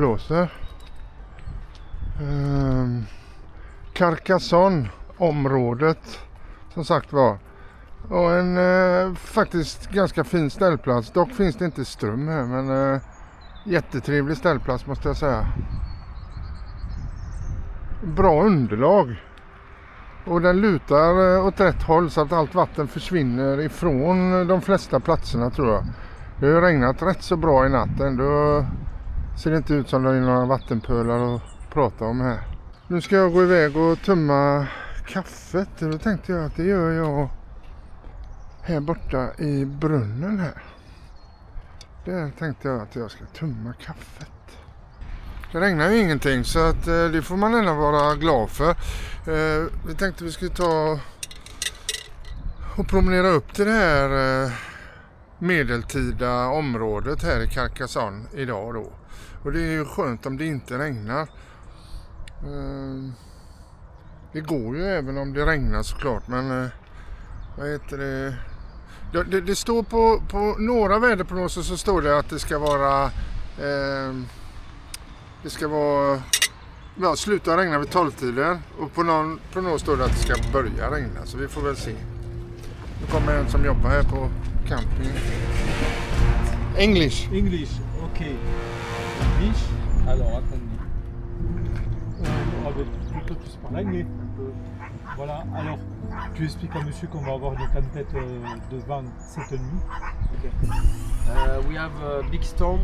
blåser. Carcassonne området som sagt var. Och en faktiskt ganska fin ställplats. Dock finns det inte ström här, men jättetrevlig ställplats måste jag säga. Bra underlag. Och den lutar åt rätt håll så att allt vatten försvinner ifrån de flesta platserna tror jag. Det har regnat rätt så bra i natten. Då ser det inte ut som det är några vattenpölar att prata om här. Nu ska jag gå iväg och tömma kaffet. Då tänkte jag att det gör jag här borta i brunnen här. Där tänkte jag att jag ska tömma kaffet. Det regnar ju ingenting så att det får man ändå vara glad för. Vi tänkte vi skulle ta och promenera upp till det här medeltida området här i Carcassonne idag då. Och det är ju skönt om det inte regnar. Det går ju även om det regnar såklart, men vad heter det? Det står på några väderprognoser så står det att det ska vara sluta regna vid 12-tiden och på någon prognos står det att det ska börja regna, så vi får väl se. Nu kommer en som jobbar här på campingen. English, ok. English, alors attendez. On va plutôt plus parler anglais. Voilà, alors tu expliques à monsieur qu'on va avoir des tempêtes de vent cette nuit. Okay. We have a big storm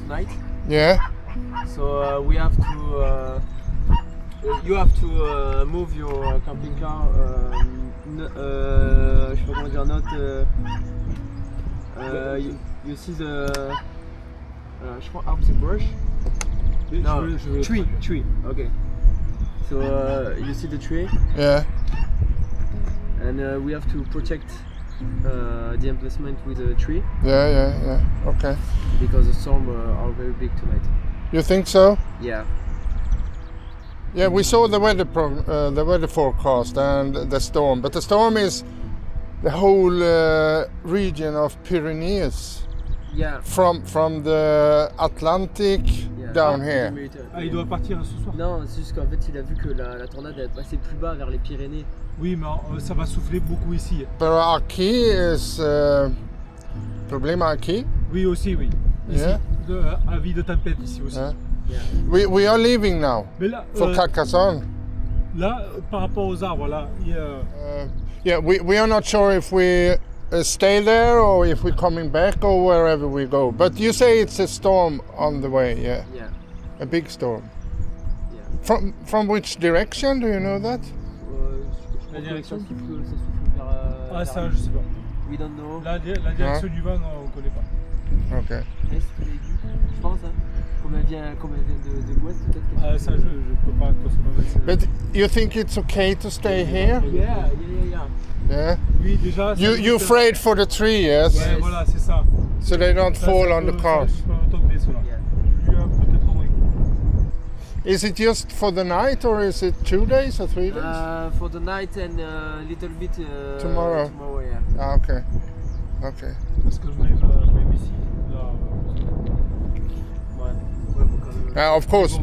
tonight. yeah. So we have to. You have to move your camping car. Je sais pas comment dire, you see the. Je crois arbre c'est brush. No, tree. Okay. So you see the tree, Yeah. and we have to protect the emplacement with a tree Yeah. Okay. because the storm are very big tonight. You think so? Yeah. Yeah, we saw the weather forecast and the storm, but the storm is the whole region of Pyrenees Yeah. from the Atlantic Yeah. down here. Ah, il doit partir ce soir. Non, c'est juste qu'en fait, il a vu que la tornade elle passait plus bas vers les Pyrénées. Oui, mais ça va souffler beaucoup ici. But Aki is problème Aki. Oui, aussi, oui. Ici, Yeah. Avis de tempête ici aussi. Yeah. Yeah. We are leaving now Mais là, for Carcassonne. là, par rapport aux arbres, là, il y a... Yeah, we are not sure if we stay there or if we're coming back or wherever we go. But you say it's a storm on the way, yeah, Yeah. a big storm. Yeah. From which direction? Do you know that? Je La crois que direction ça souffle vers. Ah, vers ça, l'est. je sais pas. We don't know. La direction du vent, non, on ne connaît pas. Okay. Est, je pense, hein. Comme elle vient de l'ouest, peut-être. Ah, ça, je peux pas concevoir. But you think it's okay to stay here? Yeah. Yeah. Oui, déjà... You afraid for the tree, yes? Ouais, voilà, c'est ça. So they don't Ça, fall ça on the peut- cars. ça peut tomber, cela. Yeah. Lui, peut-être oui. Is it just for the night or is it 2 days or 3 days? For the night and a little bit Tomorrow. Tomorrow, yeah. Ah, okay. Okay. Parce que même ici, là... Yeah, of course.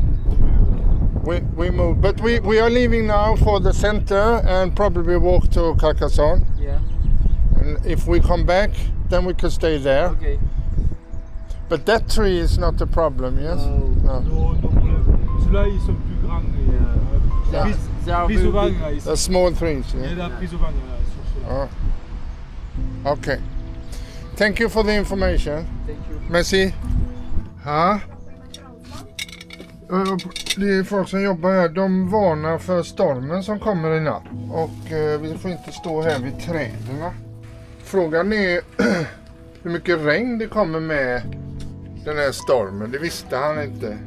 We move, but we are leaving now for the center and probably walk to Carcassonne. Yeah. And if we come back, then we could stay there. Okay. But that tree is not a problem, yes? No. Non, ceux-là, ils sont plus grands. Et, Yeah. They are prise very au vent, big. là, ici. The small trees, Il y a yeah. de la prise au vent là, sur ceux-là. Oh. Okay. Thank you for the information. Thank you. Merci. Ja. Det är folk som jobbar här. De varnar för stormen som kommer i natt. Och vi får inte stå här vid träden. Frågan är hur mycket regn det kommer med den här stormen. Det visste han inte.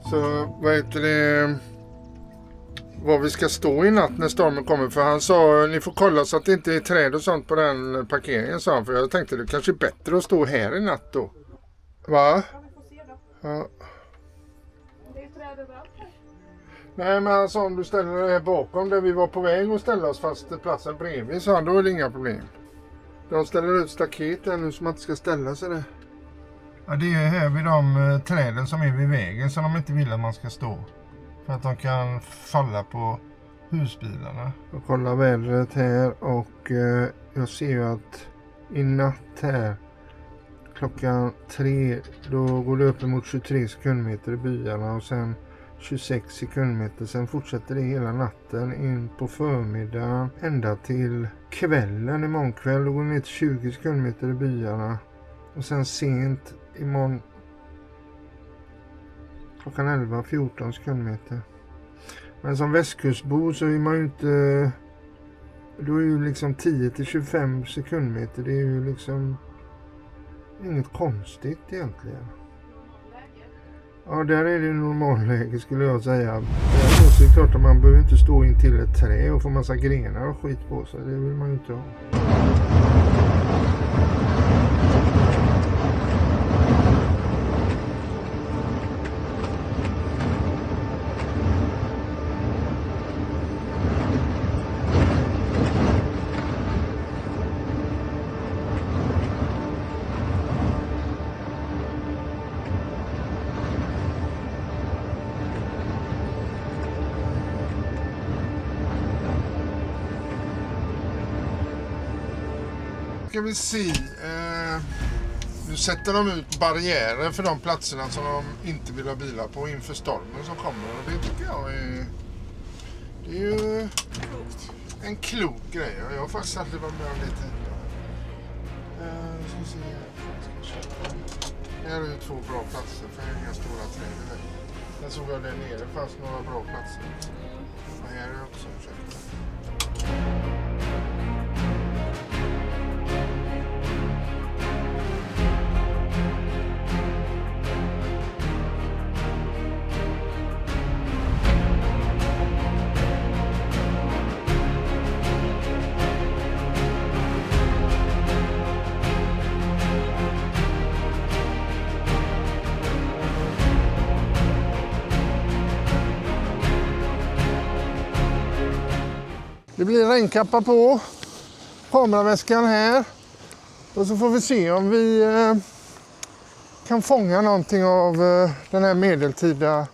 Så vad heter det? Var vi ska stå i natt när stormen kommer. För han sa ni får kolla så att det inte är träd och sånt på den parkeringen, sa han. För jag tänkte det kanske är bättre att stå här i natt då. Va? Ja. Nej, men han sa om du ställer dig här bakom där vi var på väg att ställa oss fast platsen bredvid, så då är det inga problem. De ställer ut staket här nu så man inte ska ställa sig där. Ja, det är här vid de träden som är vid vägen som de inte vill att man ska stå. För att de kan falla på husbilarna. Jag kollar vädret här och jag ser ju att i natt här klockan 3 då går det upp emot 23 sekundmeter i byarna och sen 26 sekundmeter. Sen fortsätter det hela natten in på förmiddagen ända till kvällen imorgon kväll. Då går det ner till 20 sekundmeter i byarna. Och sen sent imorgon klockan 11-14 sekundmeter. Men som västkustbo så är man ju inte... Då är ju liksom 10-25 sekundmeter. Det är ju liksom inget konstigt egentligen. Ja, där är det normalläge skulle jag säga. Det är klart att man behöver inte stå in till ett trä och få massa grenar och skit på sig. Det vill man ju inte ha. Ska vi se. Nu sätter de ut barriärer för de platserna som de inte vill ha bilar på inför stormen som kommer. Och det tycker jag är... Det är ju en klok grej. Jag har faktiskt aldrig varit med om det tidigare. Ska vi se. Här är ju 2 bra platser för inga stora träd. Sen såg jag där nere fast några bra platser. Och här är också ursäkta. Det blir regnkappa på, kameraväskan här och så får vi se om vi kan fånga någonting av den här medeltida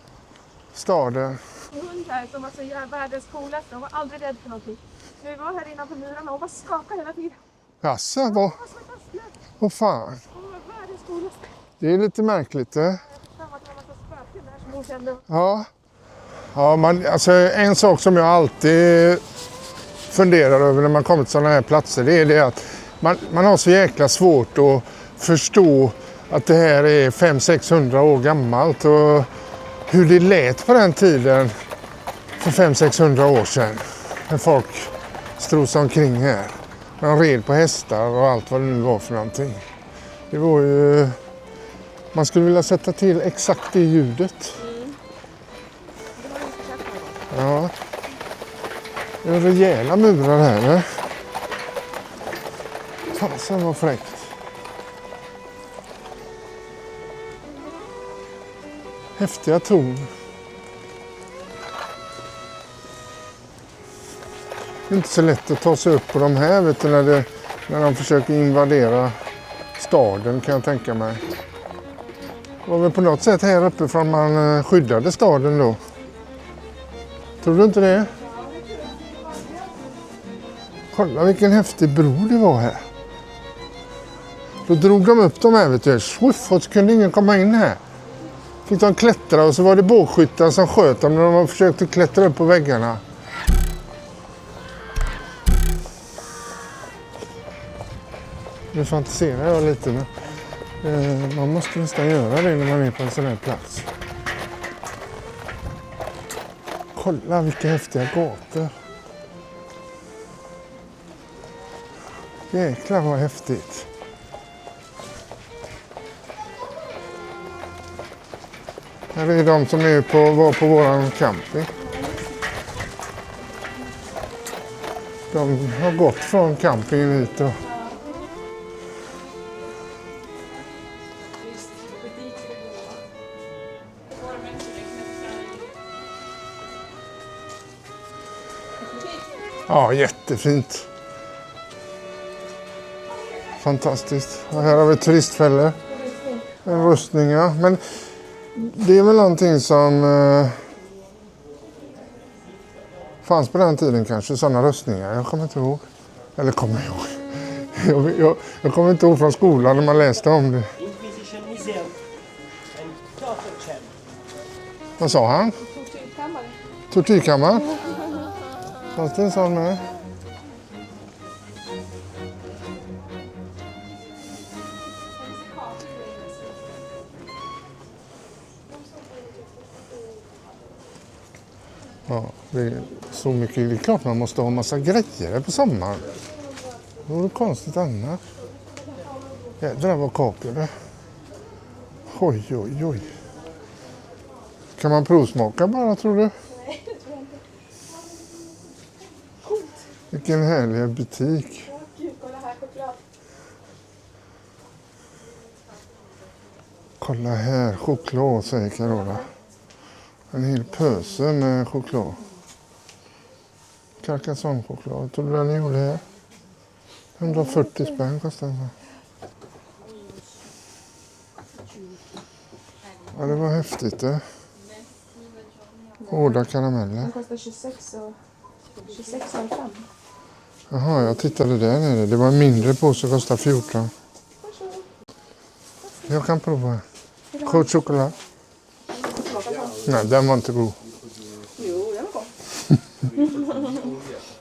staden. Hund här som var så världens coolaste, de var aldrig rädd för någonting. När vi var här innanför murarna och bara skakade hela tiden. Jaså, vad fan? Hon var världens coolaste. Det är lite märkligt. Samma som massa spöken där som hon kände. Ja, alltså en sak som jag alltid funderar över när man kommer till sådana här platser, det är det att man har så jäkla svårt att förstå att det här är 500-600 år gammalt och hur det lät på den tiden för 500-600 år sedan när folk strosade omkring här. Man red på hästar och allt vad det nu var för någonting. Det var ju... Man skulle vilja sätta till exakt det ljudet. Ja. Det är rejäla murar här, eller? Fasen var fräckt. Häftiga torn. Det är inte så lätt att ta sig upp på de här, vet du, när de försöker invadera staden, kan jag tänka mig. Det var väl på något sätt här uppe från man skyddade staden då. Tror du inte det? Kolla vilken häftig bro det var här. Då drog de upp de här, vet du. Swiff, och så kunde ingen komma in här. Fick de klättra och så var det bågskyttar som sköt dem när de försökte klättra upp på väggarna. Nu fantiserar jag lite. Men man måste nästan göra det när man är på en sån här plats. Kolla vilka häftiga gator. Jäklar vad häftigt. Här är de som var på våran camping. De har gått från campingen hit då. Ja, jättefint. Fantastiskt. Och här har vi turistfällor. Rustningar. Men det är väl någonting som fanns på den tiden kanske, sådana rustningar. Jag kommer inte ihåg. Eller kommer ihåg. Jag kommer inte ihåg från skolan när man läste om det. Inquisition Museum and Torture Chamber. Vad sa han? Tortyrkammare. Tortyrkammare? Fanns det en sån med? Ja, det är så mycket. Det är klart man måste ha en massa grejer på sommaren. Det vore konstigt annars. Jädrar vad kakor det. Oj, oj, oj. Kan man provsmaka bara, tror du? Nej, det tror jag inte. Coolt. Vilken härlig butik. Ja, gud, kolla här, choklad. Kolla här, choklad säger Carola. En hel pöse med choklad. Carcassonne-choklad. Tror du den gjorde här? 140 spänn kostar den. Ja, det var häftigt det. Hårda karameller. Den kostar 26,05. Jaha, jag tittade där nere. Det var en mindre påse, kostar 14. Jag kan prova. Kort choklad. Nej, den var inte god. Jo, den var god.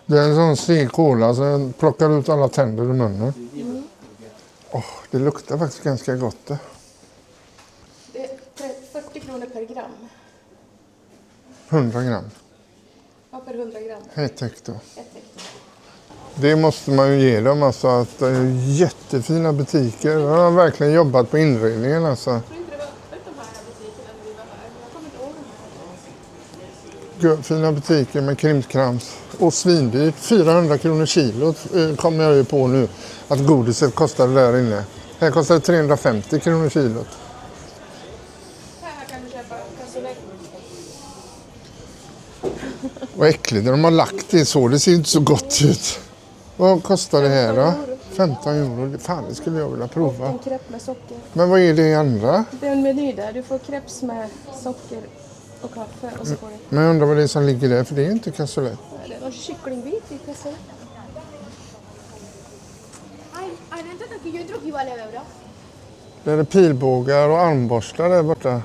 Det är en sån seg cola så den plockar ut alla tänder i munnen. Det luktar faktiskt ganska gott det. Det är 40 kronor per gram. 100 gram. Ja, per 100 gram. Ett hektar. Ett hektar. Det måste man ju ge dem. Alltså, att det är jättefina butiker. De har verkligen jobbat på inredningen. Alltså. Jag tror inte det var öppet de här butikerna när vi var här. Jag kommer inte ihåg de här. Fina butiker med krimskrams. Och svindyrt. 400 kronor kilot kommer jag ju på nu. Att godiset kostade där inne. Här kostar det 350 kronor kilot. Här kan du köpa cassoulet. Vad äckligt. De har lagt det så. Det ser inte så gott ut. Vad kostar det här då? 15 euro. Fan, det skulle jag vilja prova. En crepe med socker. Men vad är det i andra? Det är en meny där. Du får crepes med socker och kaffe. Och så får du... Men jag undrar vad det är som ligger där. För det är inte cassoulet. Det är någon kycklingbit i cassoulet. Det är pilbågar och armborstar där borta.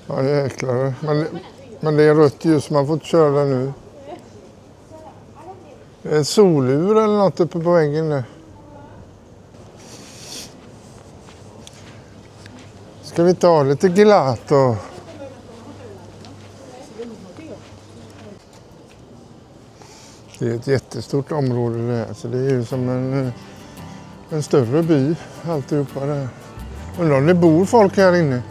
Ja, jäklar. Men det är rött ljus, man får inte köra nu. Det är solur eller något uppe på väggen nu. Ska vi ta lite gelato? Det är ett jättestort område det här, så det är ju som en större by alltihopa det här. Undrar om det bor folk här inne.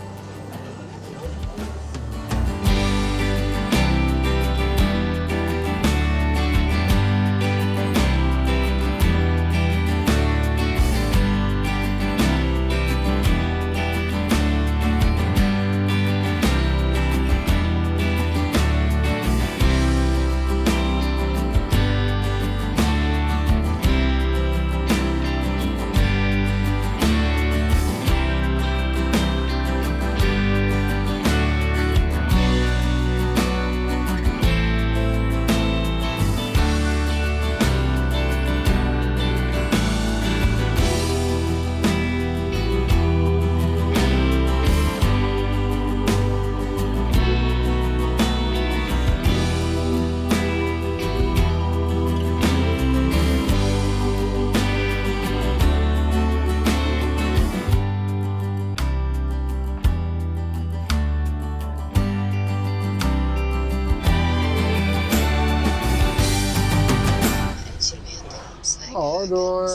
Ja, då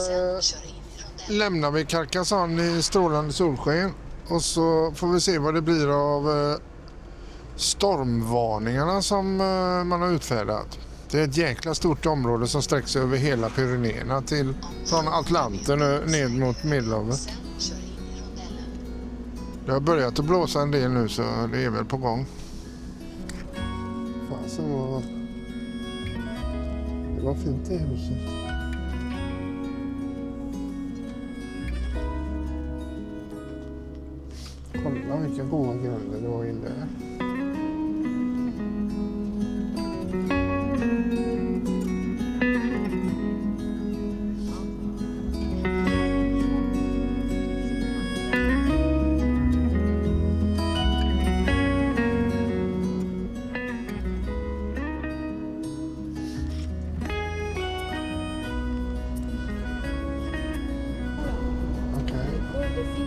lämnar vi Carcassonne i strålande solsken och så får vi se vad det blir av stormvarningarna som man har utfärdat. Det är ett jäkla stort område som sträcker sig över hela Pyrenéerna från Atlanten ner mot Medelhavet. Det har börjat att blåsa en del nu så det är väl på gång. så... Det var fint det huset. Kolla vilka goda gränder det var in där.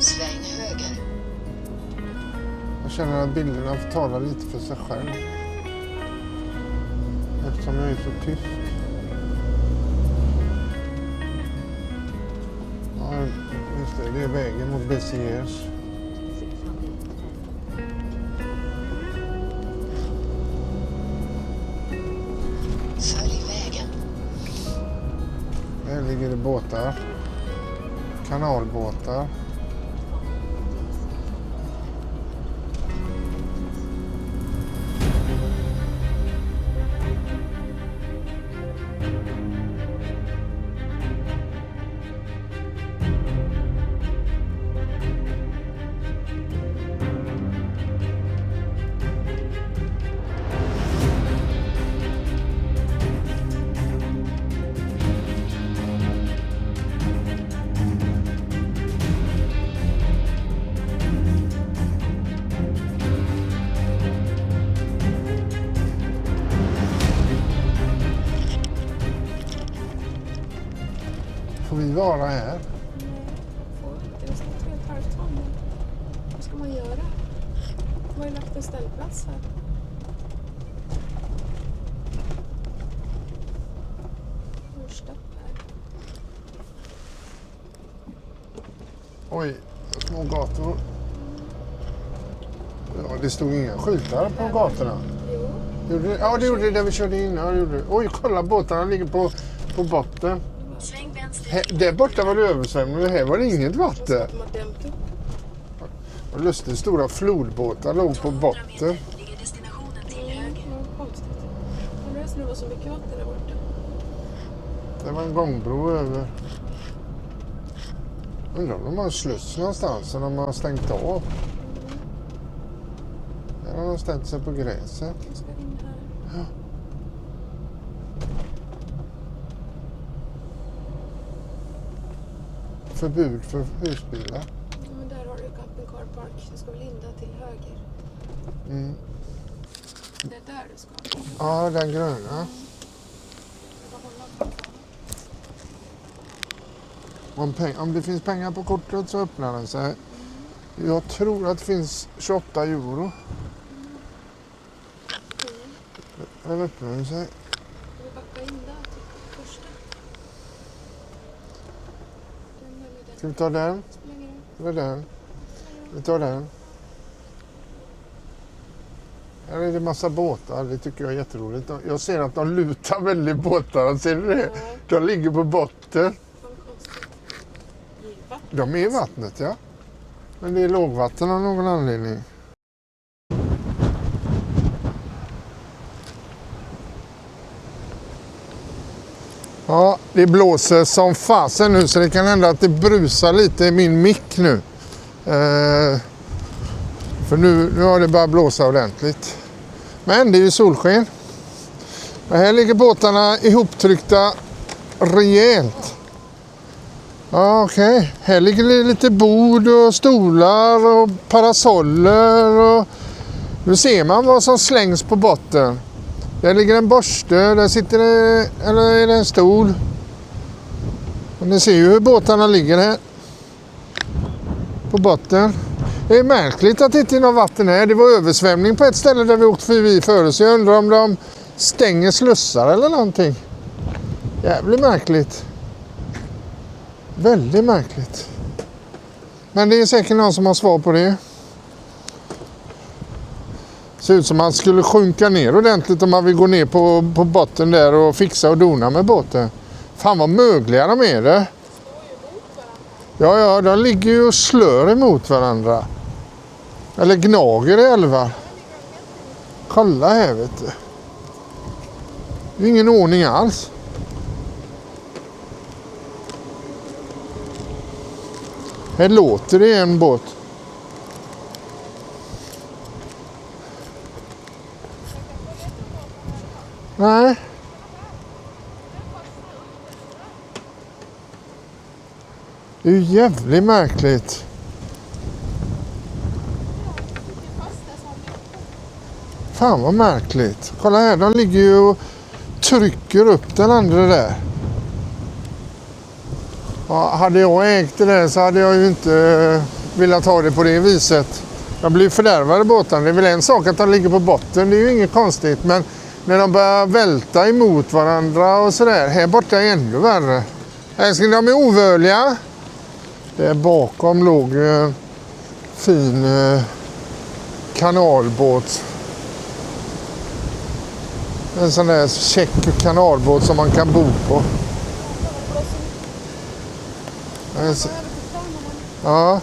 Sväng höger. Jag känner att bilderna får tala lite för sig själv. Eftersom jag är så tyst. Ja, just det. Det är vägen mot Béziers. Följ vägen. Här ligger det båtar. Kanalbåtar. Får vi vara här? Det är nästan 3,5 ton. Vad ska man göra? De har ju lagt en ställplats här. Första här. Oj, små gator. Ja, det stod inga skyltar på gatorna. Jo. Ja, det gjorde det där vi körde in. Ja, det gjorde det. Oj, kolla, båtarna ligger på botten. Sväng vänster. Här, där borta var det översvämning och här var det inget vatten. De har dämt upp. Och lustigt, stora flodbåtar låg på botten. Ligger destinationen till höger. Vad konstigt. Undrar det var så mycket vatten där borta. Det var en gångbro över. Undrar om de har en sluss någonstans och de har stängt av. Här har de ställt sig på gräset. Jag ska in här. Förbud för husbilar. Ja, men där har du Camping Car Park. Du ska väl linda till höger. Mm. Det är där du ska. Ja, den gröna. Jag bara hålla på. Om det finns pengar på kortet så öppnar den sig. Jag tror att det finns 28 euro. Den öppnar den sig. Ska vi backa in där till första? Den eller den? Ska vi ta den? Spelar ingen roll. Eller den? Vi tar den. Här är det massa båtar. Det tycker jag är jätteroligt. Jag ser att de lutar väldigt båtarna. Ser du det? De ligger på botten. Vad konstigt. I vatten. De är i vattnet, ja. Men det är lågvatten av någon anledning. Ja, det blåser som fasen nu så det kan hända att det brusar lite i min mick nu. För nu har det börjat blåsa ordentligt. Men det är ju solsken. Och här ligger båtarna ihoptryckta rejält. Ja, okej. Här ligger det lite bord och stolar och parasoller. Och... Nu ser man vad som slängs på botten. Där ligger en borste, där sitter det, eller är det en stol. Och ni ser ju hur båtarna ligger här. På botten. Det är märkligt att det inte är något vatten här. Det var översvämning på ett ställe där vi åkte förbi förut. Så jag undrar om de stänger slussar eller någonting. Jävligt märkligt. Väldigt märkligt. Men det är säkert någon som har svar på det. Ser ut som man skulle sjunka ner ordentligt om man vill gå ner på botten där och fixa och dona med båten. Fan vad mögliga de är det. Ja, de ligger ju och slör emot varandra. Eller gnager i älvar. Kolla här vet du. Det är ingen ordning alls. Här låter det en båt. Nej. Det är ju jävligt märkligt. Fan vad märkligt. Kolla här, de ligger ju och trycker upp den andra där. Ja, hade jag ägt det där så hade jag ju inte velat ha det på det viset. De blir fördärvade båtarna. Det är väl en sak att de ligger på botten, det är ju inget konstigt. Men när de börjar välta emot varandra och sådär, här borta är ännu värre. Älskling, de är ovörliga. Där bakom låg en fin kanalbåt. En sån där check kanalbåt som man kan bo på. Ja,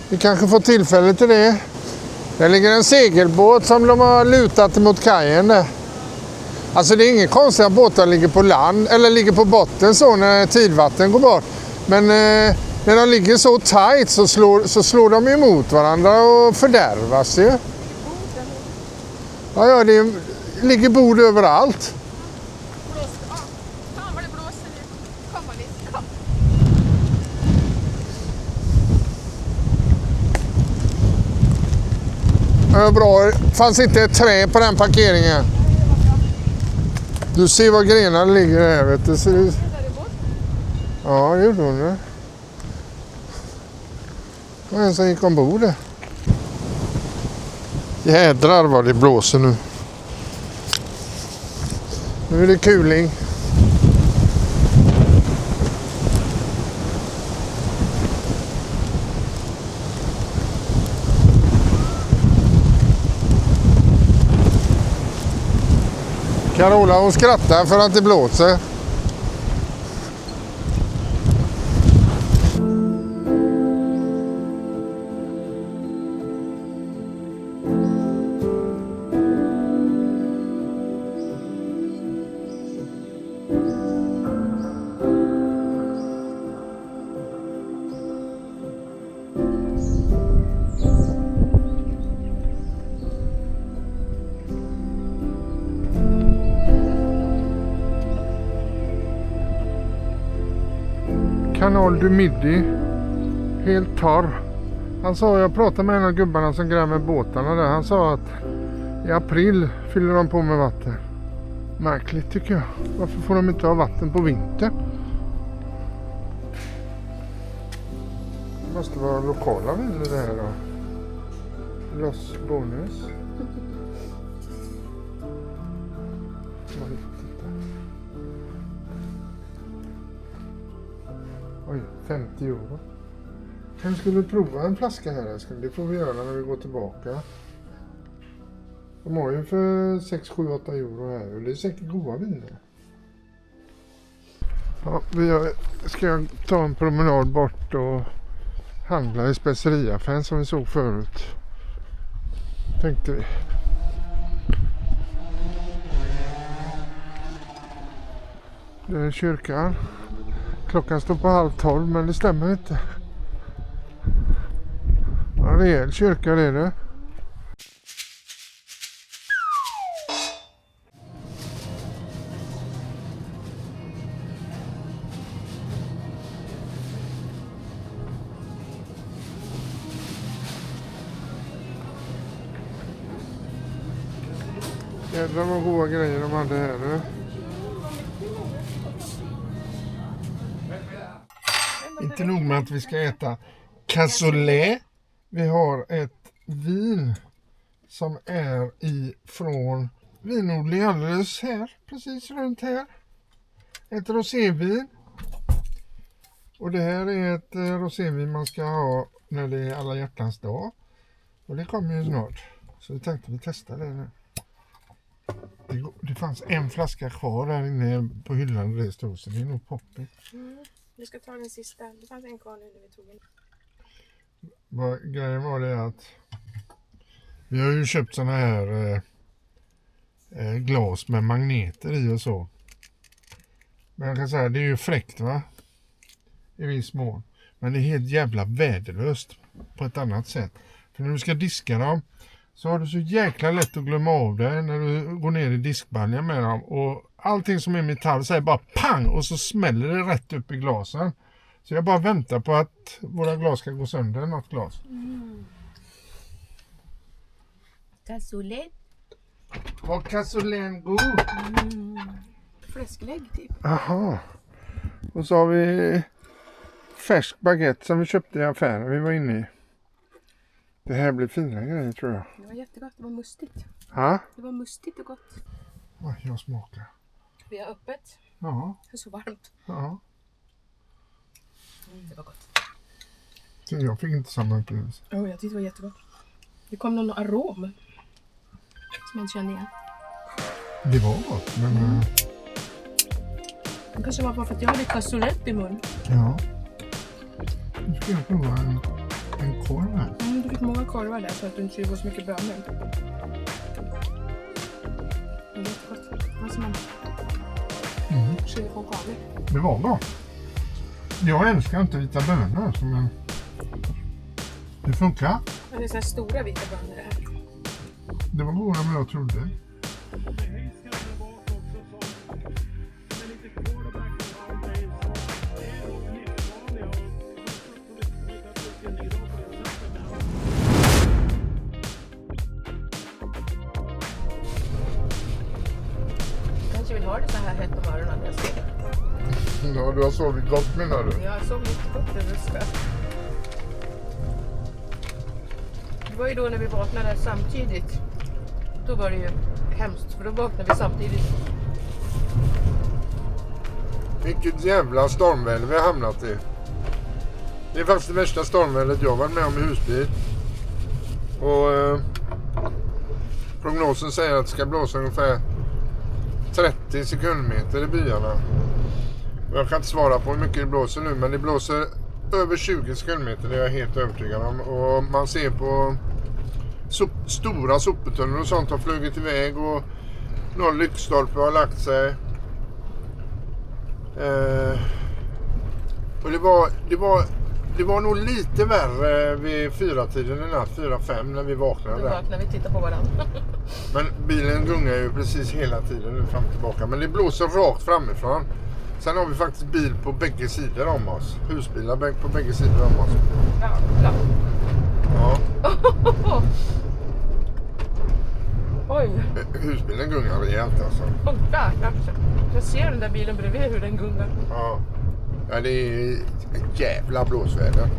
vi kanske får tillfälle till det. Där ligger en segelbåt som de har lutat mot kajen där. Alltså det är inget konstigt att båtar ligger på land eller ligger på botten så när tidvatten går bort. Men när de ligger så tajt så slår de emot varandra och fördärvas ju. Ja, det ligger bord överallt. Fan vad det blåser nu. Kom Alice, kom. Ja, bra. Fanns inte ett trä på den parkeringen. Du ser vad grenarna ligger här, vet du. Ser du? Ja, det gjorde hon det. Det var en som gick ombord där. Jädrar vad det blåser nu. Nu är det kuling. Carola hon skrattar för att det blåser. Canal du Midi, helt torr. Han sa, jag pratade med en av gubbarna som gräver båtarna där. Han sa att i april fyller de på med vatten. Märkligt tycker jag. Varför får de inte ha vatten på vintern? Det måste vara lokala villor det här då. Los Bonus. Oj, 50 euro. Kanske skulle vi prova en flaska här. Det får vi göra när vi går tillbaka. De har ju för 6, 7, 8 euro här. Och det är säkert goda viner. Ja, vi ska ta en promenad bort och handla i speceriaffären som vi såg förut. Tänkte vi. Det är kyrkan. Klockan står på 11:30 men det stämmer inte. Ja, en rejäl kyrka är det. Jädrar vad goda grejer de hade här nu. Inte nog med att vi ska äta cassoulet. Vi har ett vin som är från vinodling alldeles här. Precis runt här. Ett rosévin. Och det här är ett rosévin man ska ha när det är alla hjärtans dag. Och det kommer ju snart. Så vi tänkte vi testar det nu. Det fanns en flaska kvar där inne på hyllan och det stod så det är nog poppigt. Vi ska ta den sista. Det fanns en kvar nu när vi tog en. Grejen var det att vi har ju köpt såna här glas med magneter i och så. Men jag kan säga det är ju fräckt va? I viss mån. Men det är helt jävla värdelöst på ett annat sätt. För när du ska diska dem så har du så jäkla lätt att glömma av det när du går ner i diskbaljan med dem. Och allting som är metall säger bara pang och så smäller det rätt upp i glasen. Så jag bara väntar på att våra glas ska gå sönder, något glas. Cassoulet. Var cassoulet god? Fläsklägg typ. Aha. Och så har vi färsk baguette som vi köpte i affären vi var inne i. Det här blir fina grejer tror jag. Det var jättegott, det var mustigt. Ha? Det var mustigt och gott. Oj, jag smakar. Vi har öppet. Ja. Det är så varmt. Ja. Det var gott. Så jag fick inte samma upplevelse. Jag tyckte det var jättegott. Det kom någon arom som jag inte kände igen. Det var gott, men... Det kanske var bara för att jag hade cassoulet i mun. Ja. Nu ska jag prova en korv här. Du fick många korvar där så att du inte skulle få så mycket bönor. Det är jättegott. Det var som en chili con carne. Det var gott. Jag älskar inte vita bönor. Men det funkar. Men det är så här stora vita bönor det här. Det var godare än jag trodde. Kanske vill ha det så här hett på morgonen när jag ser. Ja, du har sovit gott menar du? Jag såg lite gott över ska. Det var ju då när vi vaknade samtidigt. Då var det ju hemskt för då vaknade vi samtidigt. Vilket jävla stormväder vi har hamnat i. Det är faktiskt det värsta stormvädret jag varit med om i husbil. Och prognosen säger att det ska blåsa ungefär 30 sekundmeter i byarna. Jag kan inte svara på hur mycket det blåser nu, men det blåser över 20 sekundmeter, det är jag helt övertygad om. Och man ser på stora sopbetunnor och sånt har flugit iväg och någon lyktstolpe har lagt sig. Och det var nog lite värre vid 4-tiden i natt, 4-5 när vi vaknade. Då vaknade vi tittar på varandra. Men bilen gungar ju precis hela tiden nu fram och tillbaka. Men det blåser rakt framifrån. Sen har vi faktiskt bil på bägge sidor om oss. Husbilar på bägge sidor om oss. Ja. Ja. Oj. Husbilen gungar rejält alltså. Där. Jag ser den där bilen bredvid hur den gungar. Ja. Ja, det är ett jävla blåsväder.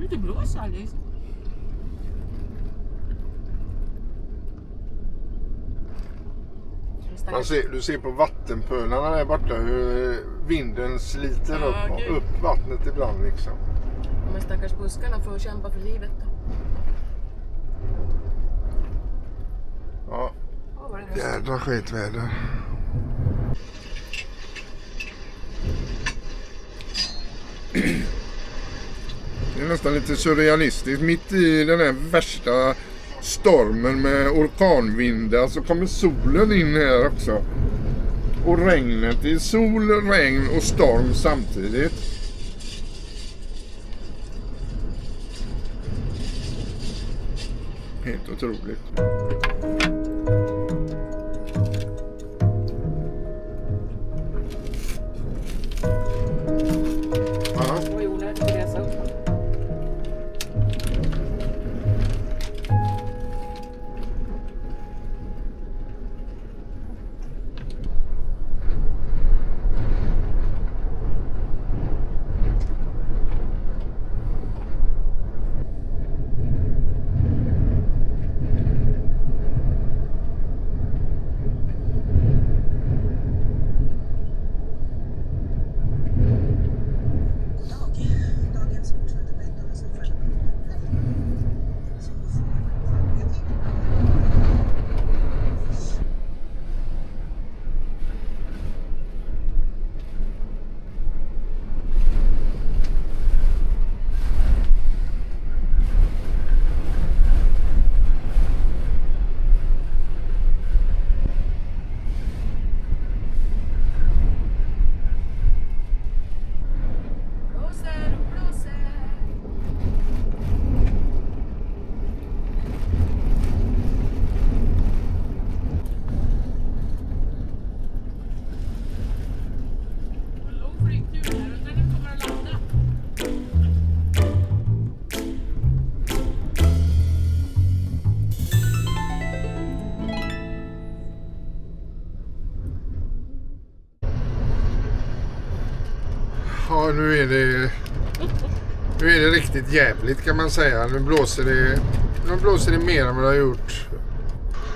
Det blåser Alice. Du ser på vattenpölarna där borta hur vinden sliter upp vattnet ibland liksom. De här stackars buskarna får kämpa för livet då. Ja, jädra skitväder. Det är nästan lite surrealistiskt. Mitt i den här värsta stormen med orkanvindar så kommer solen in här också. Och regnet. Det är sol, regn och storm samtidigt. Helt otroligt. Det var ju onödigt att resa upp. Ja, nu är det riktigt jävligt kan man säga. Nu blåser det mer än vad det har gjort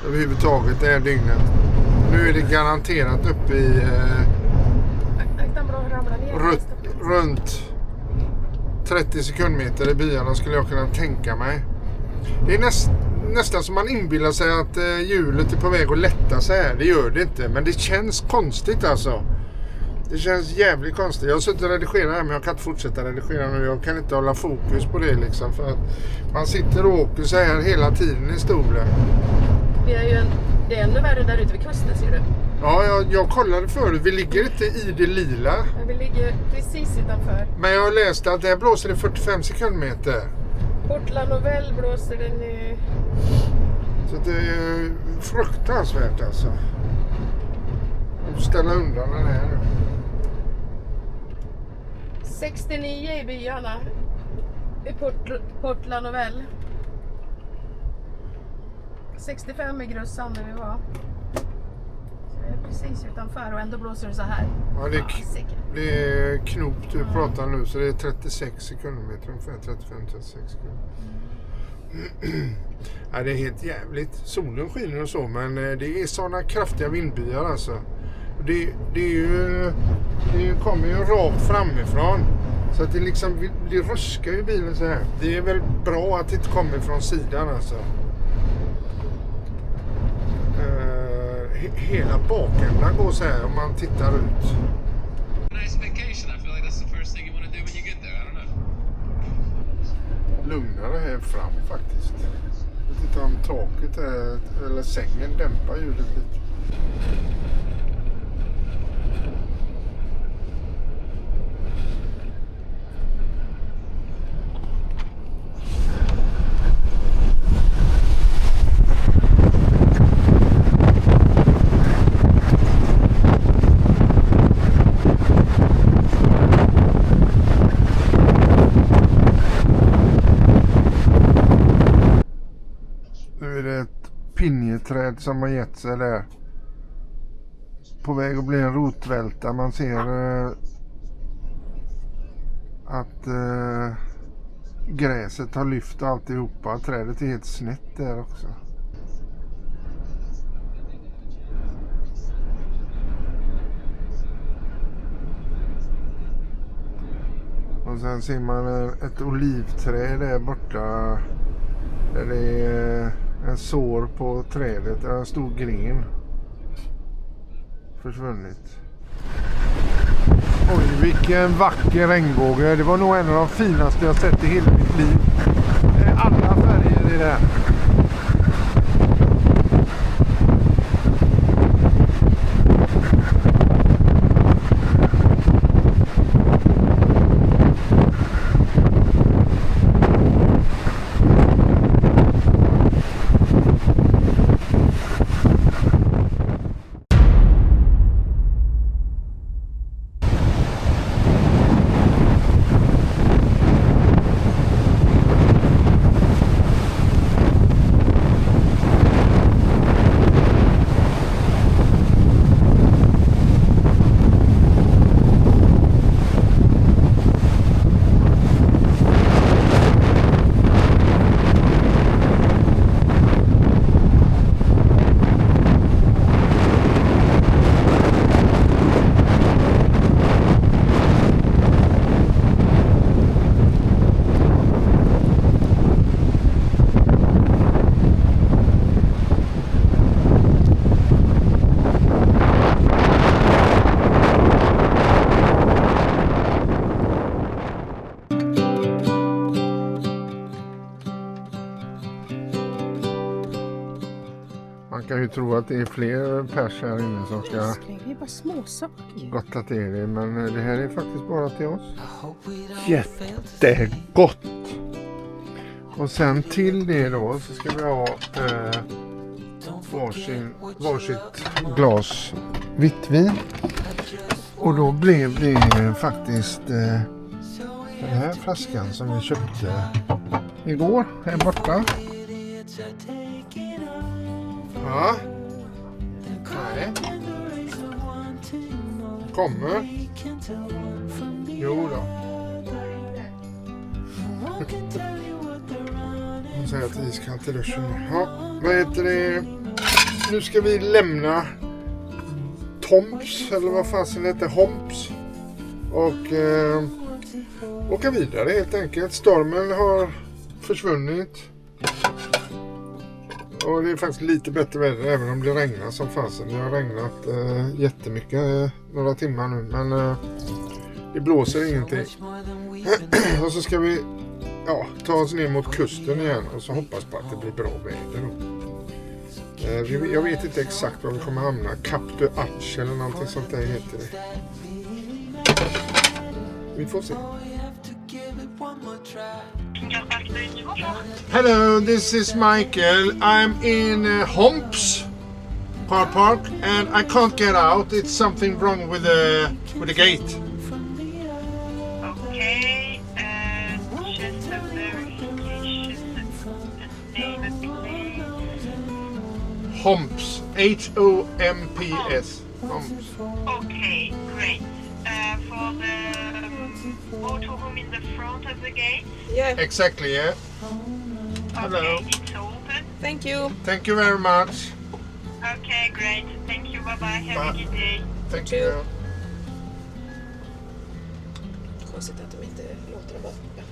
överhuvudtaget det här dygnet. Nu är det garanterat uppe i runt 30 sekundmeter i byarna skulle jag kunna tänka mig. Det är nästan som man inbillar sig att hjulet är på väg att lätta sig här. Det gör det inte, men det känns konstigt alltså. Det känns jävligt konstigt. Jag har suttit och redigerat här men jag kan inte fortsätta redigera nu. Jag kan inte hålla fokus på det liksom. För att man sitter och åker så här hela tiden i stolen. Det är ännu värre där ute vid kusten ser du. Ja, jag kollade förut. Vi ligger inte i det lila. Men vi ligger precis utanför. Men jag har läst att det blåser i 45 sekundmeter. Port La Nouvelle blåser den nu. Så det är fruktansvärt alltså. Jag får ställa undan den här nu. 69 i byarna. I Port La Nouvelle. 65 i Grussan där vi var. Så det är precis utanför och ändå blåser det så här. Ja, det är knop du pratar nu så det är 36 sekundmeter ungefär. 35-36 sekunder. Ja, det är helt jävligt. Solen skiner och så men det är sådana kraftiga vindbyar alltså. Det kommer ju rakt framifrån. Så att det liksom det ruskar ju bilen så här. Det är väl bra att det inte kommer från sidan alltså. Hela bakändan går så här om man tittar ut. Nice vacation. I feel like that's the first thing you want to do when you get there. I don't know. Lugnare här fram faktiskt. Jag vet inte om taket här, eller sängen dämpar ljudet lite. Pinjeträd som har gett sig där. På väg att bli en rotvälta. Man ser att gräset har lyft alltihopa. Trädet är helt snett där också. Och sen ser man ett olivträd där borta. Där det är en sår på trädet, en stor gren försvunnit. Oj, vilken vacker regnbåge. Det var nog en av de finaste jag sett i hela mitt liv. Alla färger i det här. Man kan ju tro att det är fler pers här inne som ska Det är bara småsaker. gotta till det. Men det här är faktiskt bara till oss. Jättegott! Och sen till det då så ska vi ha varsitt glas vitt vin. Och då blev det faktiskt den här flaskan som vi köpte igår här borta. Ja. Nej. Kommer. Jo då. Hon säger att det är iskallt i duschen. Ja, vad heter det? Nu ska vi lämna Tomps, eller vad fasen heter, Homps. Och åka vidare helt enkelt. Stormen har försvunnit. Och det är faktiskt lite bättre väder även om det regnar som fasen. Det har regnat jättemycket några timmar nu, men det blåser ingenting. Och så ska vi ta oss ner mot kusten igen och så hoppas på att det blir bra väder då. Jag vet inte exakt var vi kommer hamna. Cap de Arch eller någonting sånt där heter det. Vi får se. Hello, this is Michael. I'm in Homps car park and I can't get out. It's something wrong with the gate. Okay, just a verification name and place. Homps, H-O-M-P-S. Homps. Okay, great. For the motorhome in the front of the gate. Yeah, Exactly, yeah. Hello. Okay, it's open. thank you. Thank you very much. Okay, great. Thank you. Bye bye. Have a Bye. good day. Thank you. Konstigt att de inte låter dem åka.